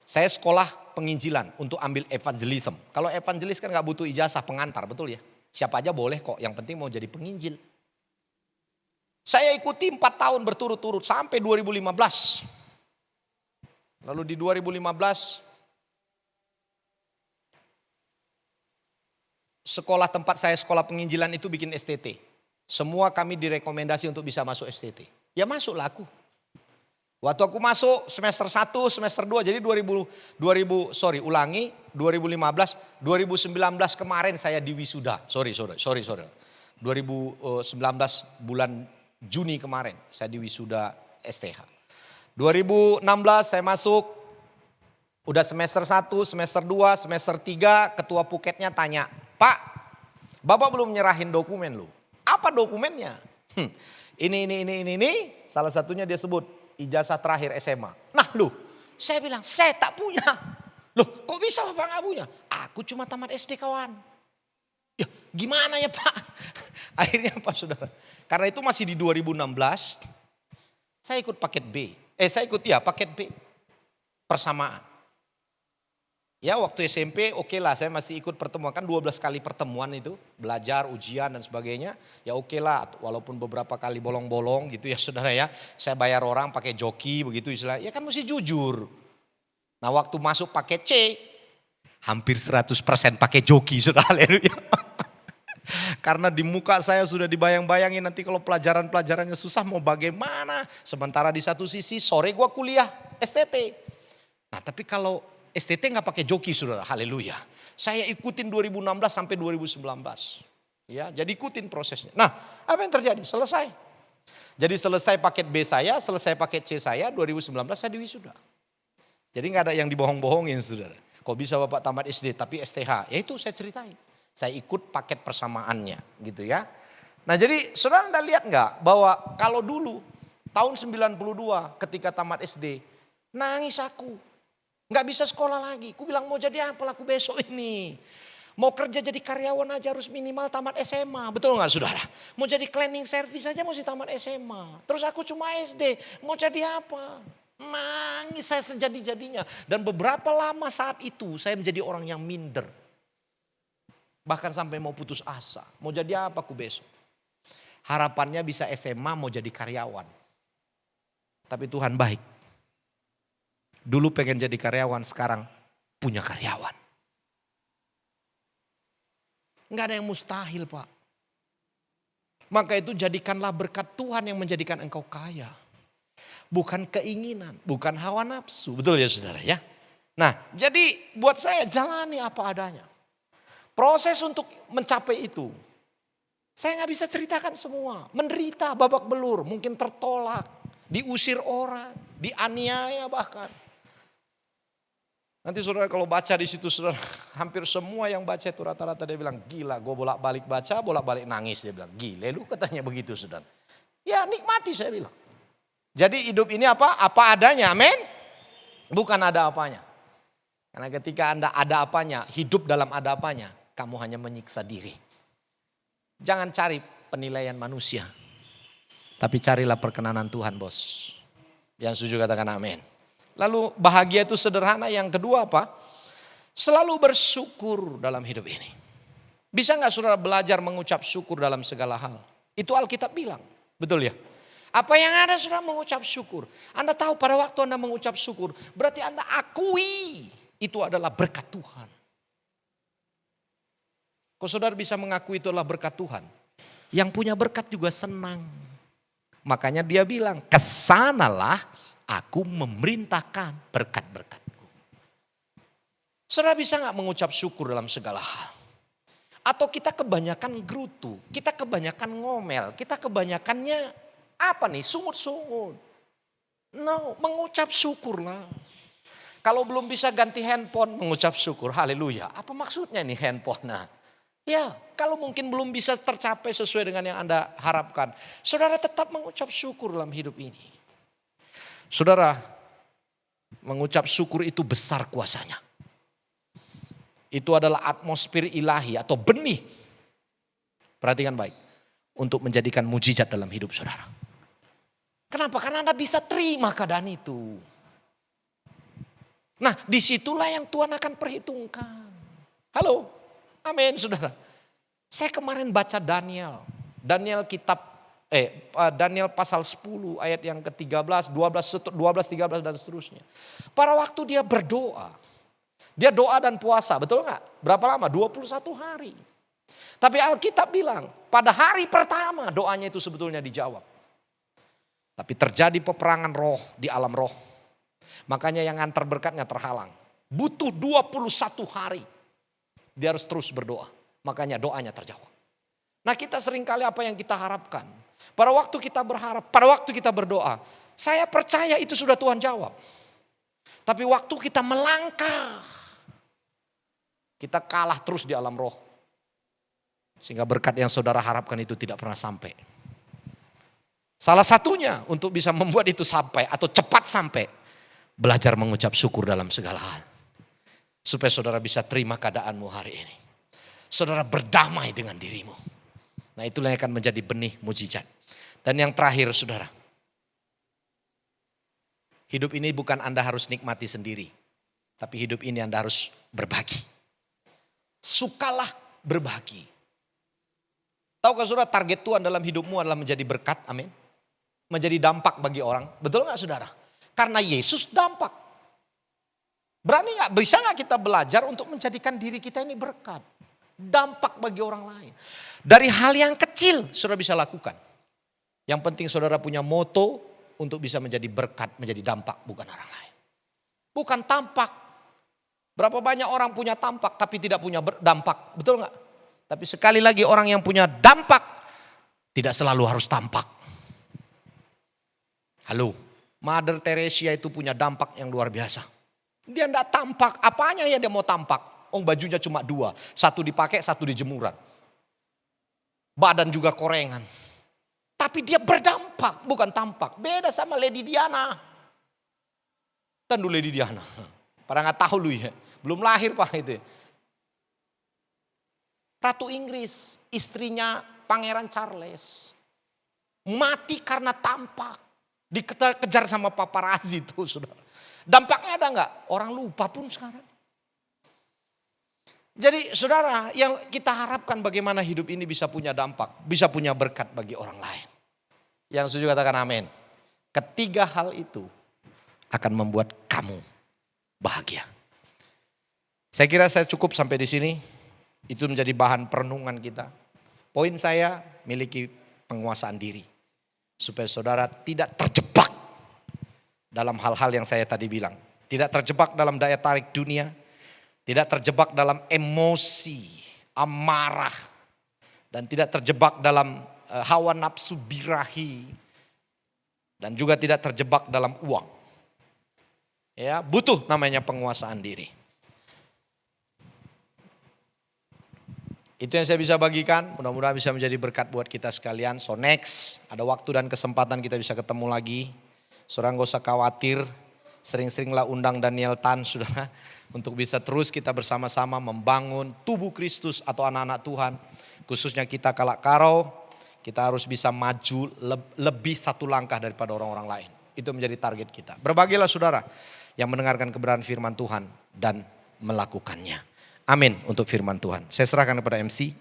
Saya sekolah penginjilan untuk ambil evangelism. Kalau evangelis kan gak butuh ijazah pengantar, betul ya? Siapa aja boleh kok, yang penting mau jadi penginjil. Saya ikuti 4 tahun berturut-turut sampai 2015. Lalu di 2015... sekolah tempat saya sekolah penginjilan itu bikin STT. Semua kami direkomendasi untuk bisa masuk STT. Ya masuklah aku. Waktu aku masuk semester 1, semester 2. Jadi 2015, 2019 kemarin saya diwisuda. Sorry. 2019 bulan Juni kemarin saya diwisuda STH. 2016 saya masuk Udah semester 1, semester 2, semester 3, ketua Puketnya tanya, "Pak, Bapak belum nyerahin dokumen loh." "Apa dokumennya?" Ini. Salah satunya dia sebut ijazah terakhir SMA. Nah loh, saya bilang, "Saya tak punya." "Loh, kok bisa Bapak nggak punya?" "Aku cuma tamat SD kawan." "Ya gimana ya Pak?" Akhirnya apa saudara? Karena itu masih di 2016, saya ikut paket B. Paket B. Persamaan. Ya waktu SMP oke lah, saya masih ikut pertemuan, kan 12 kali pertemuan itu, belajar, ujian dan sebagainya. Ya oke lah, walaupun beberapa kali bolong-bolong gitu ya saudara ya. Saya bayar orang pakai joki begitu istilah, ya kan mesti jujur. Nah waktu masuk paket C, hampir 100% pakai joki saudara, haleluya. Karena di muka saya sudah dibayang-bayangin nanti kalau pelajaran-pelajarannya susah mau bagaimana. Sementara di satu sisi sore gua kuliah STT. Nah tapi kalau STT nggak pakai joki saudara, haleluya. Saya ikutin 2016 sampai 2019. Ya, jadi ikutin prosesnya. Nah, apa yang terjadi? Selesai. Jadi selesai paket B saya, selesai paket C saya, 2019 saya diwisuda. Jadi nggak ada yang dibohong-bohongin saudara. Kok bisa Bapak tamat SD tapi STH? Ya itu saya ceritain. Saya ikut paket persamaannya gitu ya. Nah jadi saudara Anda lihat nggak bahwa kalau dulu tahun 92 ketika tamat SD, nangis aku. Nggak bisa sekolah lagi. Ku bilang mau jadi apa aku besok ini. Mau kerja jadi karyawan aja harus minimal tamat SMA. Betul nggak saudara? Mau jadi cleaning service aja mesti tamat SMA. Terus aku cuma SD. Mau jadi apa? Nangis saya sejadi-jadinya. Dan beberapa lama saat itu saya menjadi orang yang minder. Bahkan sampai mau putus asa. Mau jadi apa aku besok? Harapannya bisa SMA mau jadi karyawan. Tapi Tuhan baik. Dulu pengen jadi karyawan, sekarang punya karyawan. Enggak ada yang mustahil Pak. Maka itu jadikanlah berkat Tuhan yang menjadikan engkau kaya. Bukan keinginan, bukan hawa nafsu. Betul ya saudara ya. Nah jadi buat saya jalani apa adanya. Proses untuk mencapai itu. Saya gak bisa ceritakan semua. Menderita babak belur, mungkin tertolak. Diusir orang, dianiaya bahkan. Nanti saudara kalau baca di situ saudara, hampir semua yang baca itu rata-rata dia bilang gila, gue bolak-balik baca, bolak-balik nangis, dia bilang gila lu katanya begitu saudara. Ya nikmati saya bilang. Jadi hidup ini apa? Apa adanya, amin. Bukan ada apanya. Karena ketika Anda ada apanya, hidup dalam ada apanya, kamu hanya menyiksa diri. Jangan cari penilaian manusia. Tapi carilah perkenanan Tuhan bos. Yang setuju katakan amin. Lalu bahagia itu sederhana. Yang kedua apa? Selalu bersyukur dalam hidup ini. Bisa gak saudara belajar mengucap syukur dalam segala hal? Itu Alkitab bilang. Betul ya? Apa yang ada saudara mengucap syukur. Anda tahu pada waktu Anda mengucap syukur. Berarti Anda akui itu adalah berkat Tuhan. Kok saudara bisa mengakui itu adalah berkat Tuhan? Yang punya berkat juga senang. Makanya dia bilang kesanalah aku memerintahkan berkat-berkatku. Saudara bisa gak mengucap syukur dalam segala hal? Atau kita kebanyakan gerutu, kita kebanyakan ngomel, kita kebanyakannya apa nih? Sungut-sungut. No, mengucap syukurlah. Kalau belum bisa ganti handphone, mengucap syukur, haleluya. Apa maksudnya nih handphone? Nah, ya kalau mungkin belum bisa tercapai sesuai dengan yang Anda harapkan. Saudara tetap mengucap syukur dalam hidup ini. Saudara, mengucap syukur itu besar kuasanya. Itu adalah atmosfer ilahi atau benih. Perhatikan baik. Untuk menjadikan mujizat dalam hidup saudara. Kenapa? Karena Anda bisa terima keadaan itu. Nah disitulah yang Tuhan akan perhitungkan. Halo, amin saudara. Saya kemarin baca Daniel. Daniel pasal 10 ayat yang ke-13, 12, 13 dan seterusnya. Pada waktu dia berdoa. Dia doa dan puasa, betul gak? Berapa lama? 21 hari. Tapi Alkitab bilang pada hari pertama doanya itu sebetulnya dijawab. Tapi terjadi peperangan roh di alam roh. Makanya yang ngantar berkatnya terhalang. Butuh 21 hari. Dia harus terus berdoa. Makanya doanya terjawab. Nah kita seringkali apa yang kita harapkan. Pada waktu kita berharap, pada waktu kita berdoa. Saya percaya itu sudah Tuhan jawab. Tapi waktu kita melangkah, kita kalah terus di alam roh. Sehingga berkat yang saudara harapkan itu tidak pernah sampai. Salah satunya untuk bisa membuat itu sampai atau cepat sampai, belajar mengucap syukur dalam segala hal. Supaya saudara bisa terima keadaanmu hari ini. Saudara berdamai dengan dirimu. Nah, itulah yang akan menjadi benih mujizat. Dan yang terakhir saudara, hidup ini bukan Anda harus nikmati sendiri. Tapi hidup ini Anda harus berbagi. Sukalah berbagi. Tahukah saudara, target Tuhan dalam hidupmu adalah menjadi berkat, amin. Menjadi dampak bagi orang, betul gak saudara? Karena Yesus dampak. Berani gak, bisa gak kita belajar untuk menjadikan diri kita ini berkat. Dampak bagi orang lain. Dari hal yang kecil saudara bisa lakukan. Yang penting saudara punya moto untuk bisa menjadi berkat, menjadi dampak, bukan orang lain. Bukan tampak. Berapa banyak orang punya tampak tapi tidak punya dampak, betul gak? Tapi sekali lagi orang yang punya dampak tidak selalu harus tampak. Halo, Mother Teresa itu punya dampak yang luar biasa. Dia enggak tampak, apanya ya dia mau tampak? Bajunya cuma 2, satu dipakai, satu di jemuran. Badan juga korengan. Tapi dia berdampak, bukan tampak. Beda sama Lady Diana. Kan dulu Lady Diana. Pada nggak tahu lu ya, belum lahir pak itu. Ratu Inggris, istrinya Pangeran Charles. Mati karena tampak. Dikejar sama paparazzi itu saudara. Dampaknya ada nggak? Orang lupa pun sekarang. Jadi saudara, yang kita harapkan bagaimana hidup ini bisa punya dampak. Bisa punya berkat bagi orang lain. Yang setuju katakan amin. Ketiga hal itu akan membuat kamu bahagia. Saya kira saya cukup sampai di sini. Itu menjadi bahan perenungan kita. Poin saya, miliki penguasaan diri. Supaya saudara tidak terjebak dalam hal-hal yang saya tadi bilang. Tidak terjebak dalam daya tarik dunia. Tidak terjebak dalam emosi, amarah. Dan tidak terjebak dalam hawa nafsu birahi. Dan juga tidak terjebak dalam uang. Ya, butuh namanya penguasaan diri. Itu yang saya bisa bagikan, mudah-mudahan bisa menjadi berkat buat kita sekalian. So next, ada waktu dan kesempatan kita bisa ketemu lagi. Saudara gak usah khawatir, sering-seringlah undang Daniel Tan saudara. Untuk bisa terus kita bersama-sama membangun tubuh Kristus atau anak-anak Tuhan. Khususnya kita Kalak Karo, kita harus bisa maju lebih satu langkah daripada orang-orang lain. Itu menjadi target kita. Berbagilah saudara yang mendengarkan kebenaran firman Tuhan dan melakukannya. Amin untuk firman Tuhan. Saya serahkan kepada MC.